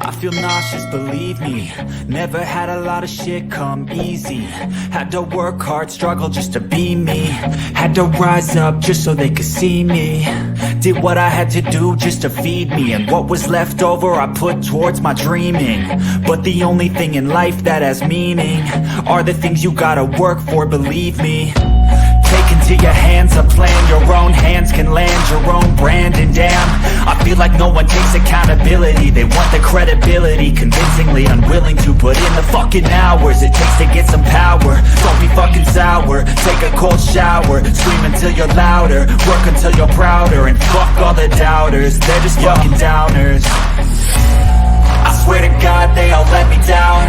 I feel nauseous, believe me. Never had a lot of shit come easy. Had to work hard, struggle just to be me. Had to rise up just so they could see me. Did what I had to do just to feed me. And what was left over I put towards my dreaming. But the only thing in life that has meaning are the things you gotta work for, believe me. Take into your hands a plan. Your own hands can land your own brand. And damn, I feel like no one takes accountability. They want the credibility, convincingly unwilling to put in the fucking hours it takes to get some power. Don't be fucking sour, take a cold shower. Scream until you're louder, work until you're prouder. And fuck all the doubters, they're just fucking downers. I swear to God they all let me down.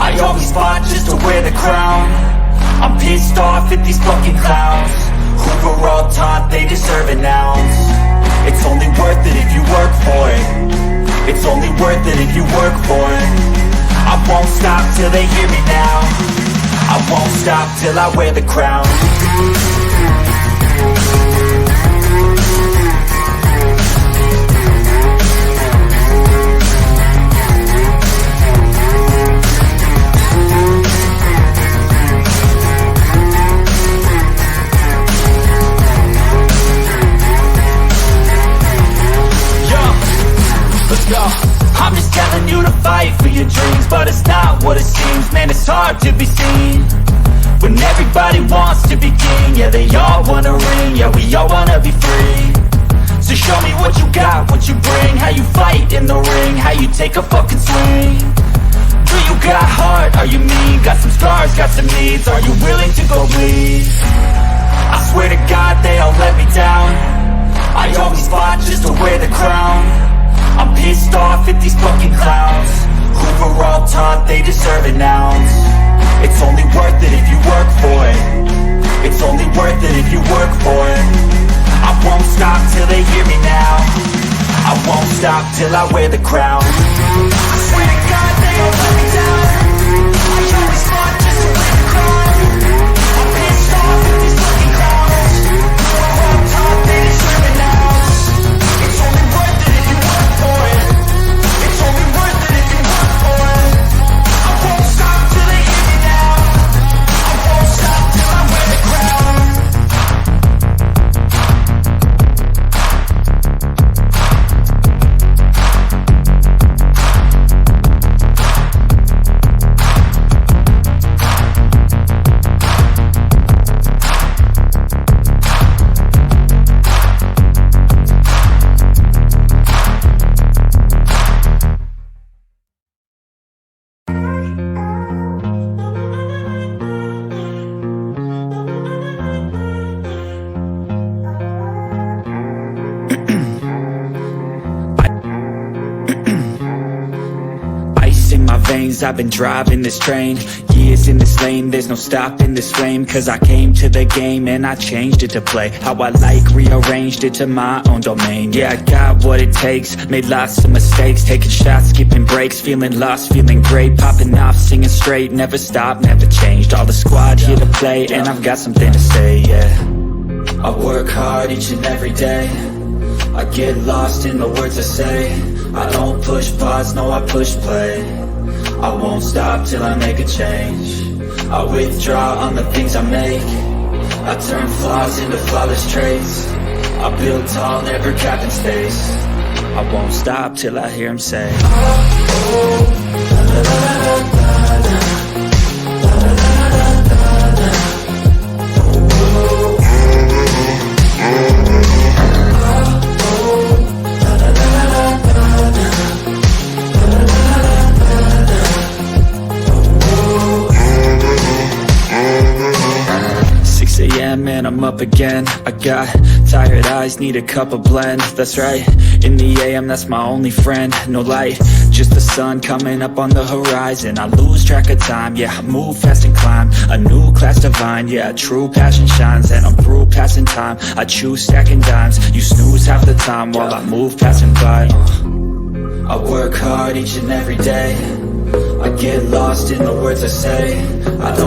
I always fought just to wear the crown. I'm pissed off at these fucking clowns who were all taught they deserve an ounce. It's only worth it if you work for it. It's only worth it if you work for it. I won't stop till they hear me now. I won't stop till I wear the crown. I'm just telling you to fight for your dreams, but it's not what it seems. Man, it's hard to be seen when everybody wants to be king. Yeah, they all wanna ring, yeah, we all wanna be free. So show me what you got, what you bring, how you fight in the ring, how you take a fucking swing. Do you got heart, are you mean? Got some scars, got some needs, are you willing to go bleed? I swear to God they all let me down. I always fought just to wear the crown. I'm pissed off at these fucking clowns who were all taught they deserve an ounce. It's only worth it if you work for it. It's only worth it if you work for it. I won't stop till they hear me now. I won't stop till I wear the crown. I swear to God they all let me down. I always fought just to wear the crown. I'm pissed off at these fucking clowns who were all taught they deserve an ounce. It's only worth it if you work for it. It's only worth it if you work for it. I won't stop till they hear me now. I won't stop till I wear the crown. I've been driving this train, years in this lane, there's no stopping this flame. Cause I came to the game and I changed it to play how I like, rearranged it to my own domain. Yeah, I got what it takes, made lots of mistakes, taking shots, skipping breaks, feeling lost, feeling great, popping off, singing straight, never stopped, never changed. All the squad here to play and I've got something to say, yeah. I work hard each and every day, I get lost in the words I say. I don't push pause, no I push play. I won't stop till I make a change. I withdraw on the things I make. I turn flaws into flawless traits. I build tall, never capped in space. I won't stop till I hear him say, man, I'm up again. I got tired eyes, need a cup of blend. That's right, in the AM, that's my only friend. No light, just the sun coming up on the horizon. I lose track of time, yeah, I move fast and climb a new class divine, yeah, true passion shines. And I'm through passing time, I choose stacking dimes. You snooze half the time while I move passing by. I work hard each and every day, I get lost in the words I say. I don't